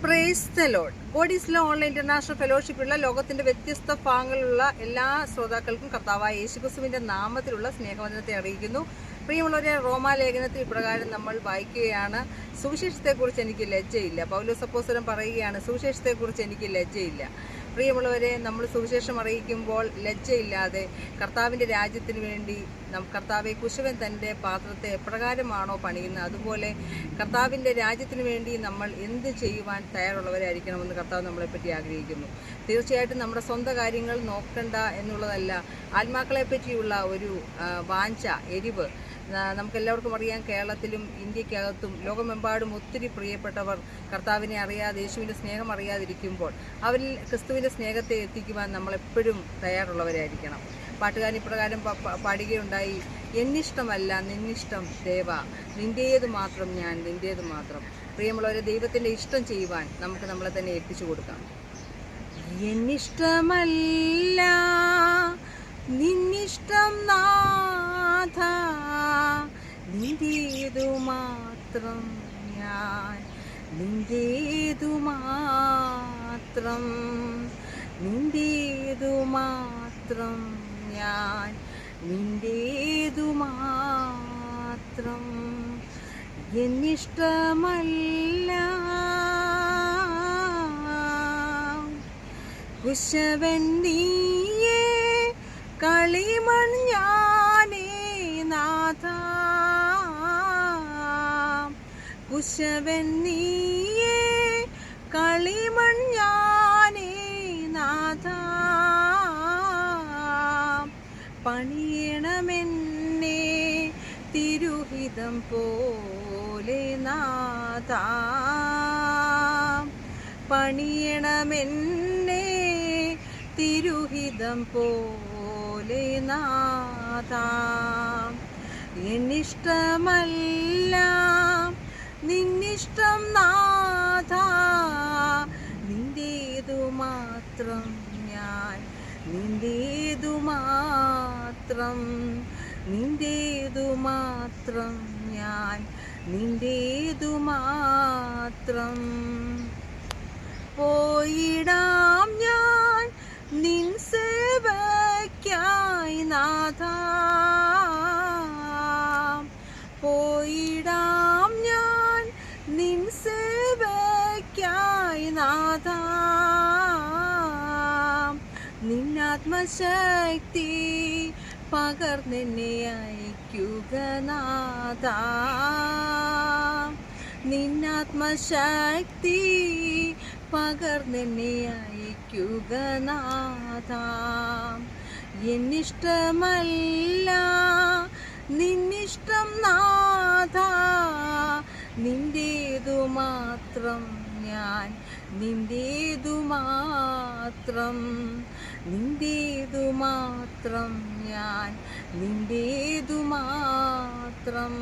Price the Lord. God is love online international ഫെലോഷിപ്പുള്ള ലോകത്തിന്റെ വ്യത്യസ്ത ഭാഗങ്ങളിലുള്ള എല്ലാ ശ്രോതാക്കൾക്കും കർത്താവായ യേശുക്രിസ്തുവിന്റെ നാമത്തിലുള്ള സ്നേഹവന്ദനത്തെ അറിയിക്കുന്നു. പ്രിയമുള്ളവരെ, റോമാലേഖനത്തിൽ ഇപ്രകാരം നമ്മൾ വായിക്കുകയാണ്: സുവിശേഷത്തെക്കുറിച്ച് എനിക്ക് ലജ്ജയില്ല. പൗലോസ് അപ്പോസ്തലൻ പറയുകയാണ്, സുവിശേഷത്തെക്കുറിച്ച് എനിക്ക് ലജ്ജയില്ല. പ്രിയമുള്ളവരെ, നമ്മൾ സുവിശേഷം അറിയിക്കുമ്പോൾ ലജ്ജയില്ലാതെ കർത്താവിൻ്റെ രാജ്യത്തിന് വേണ്ടി കർത്താവെ കുശവൻ തൻ്റെ പാത്രത്തെ എപ്രകാരമാണോ പണിയുന്നത്, അതുപോലെ കർത്താവിൻ്റെ രാജ്യത്തിന് വേണ്ടി നമ്മൾ എന്ത് ചെയ്യുവാൻ തയ്യാറുള്ളവരായിരിക്കണമെന്ന് കർത്താവ് നമ്മളെപ്പറ്റി ആഗ്രഹിക്കുന്നു. തീർച്ചയായിട്ടും നമ്മുടെ സ്വന്തം കാര്യങ്ങൾ നോക്കണ്ട എന്നുള്ളതല്ല, ആത്മാക്കളെ പറ്റിയുള്ള ഒരു വാഞ്ച, എരിവ്. നമുക്കെല്ലാവർക്കും അറിയാം, കേരളത്തിലും ഇന്ത്യക്കകത്തും ലോകമെമ്പാടും ഒത്തിരി പ്രിയപ്പെട്ടവർ കർത്താവിനെ അറിയാതെ, യേശുവിൻ്റെ സ്നേഹം അറിയാതിരിക്കുമ്പോൾ അവരിൽ ക്രിസ്തുവിൻ്റെ സ്നേഹത്തെ എത്തിക്കുവാൻ നമ്മളെപ്പോഴും തയ്യാറുള്ളവരായിരിക്കണം. പാട്ടുകാരൻ ഇപ്രകാരം പാടുകയുണ്ടായി: എന്നിഷ്ടമല്ല നിന്നിഷ്ടം ദേവ, നിൻ്റേത് മാത്രം ഞാൻ, നിൻ്റേത് മാത്രം. പ്രിയമുള്ളവരെ, ദൈവത്തിൻ്റെ ഇഷ്ടം ചെയ്യുവാൻ നമുക്ക് നമ്മളെ തന്നെ എത്തിച്ചു കൊടുക്കാം. എന്നിഷ്ടമല്ല നിന്നിഷ്ടം നാഥ, നിൻ്റേതു മാത്രം ഞാൻ, നിൻ്റേതു മാത്രം, നിൻ്റേതു മാത്രം ഞാൻ, നിൻ്റേതു മാത്രം. എന്നിഷ്ടമല്ല കുശവൻ നീയേ, കളിമൺ ഞാനേ നാഥ, കുശവൻ നീയേ, കളിമൺ ഞാനേ നാഥ, പണിയണമെന്നെ തിരുഹിതം പോലെ നാഥ, പണിയണമെന്നെ തിരുഹിതം പോലെ നാഥ. എന്നിഷ്ടമല്ല നിന്നിഷ്ടം നാഥ, നിൻ്റേതു മാത്രം ഞാൻ, നിൻ്റേതു മാത്രം, നിൻ്റേതു മാത്രം ഞാൻ, നിൻ്റേതു മാത്രം. പോയിടാം ഞാൻ നിൻ സേവയ്ക്കായി നാഥ, പോയിടാം ഞാൻ നിൻ സേവയ്ക്കായി നാഥ, നിന്നാത്മശക്തി പകർന്നെന്നെ അയക്കുക നാഥ, നിന്നാത്മശക്തി പകർന്നെന്നെ അയക്കുക നാഥ. എന്നിഷ്ടമല്ല നിന്നിഷ്ടം നാഥ, നിൻ്റേതു മാത്രം ഞാൻ, നിൻ്റേതു മാത്രം, നിൻ്റേതു മാത്രം ഞാൻ, നിൻ്റേതു മാത്രം.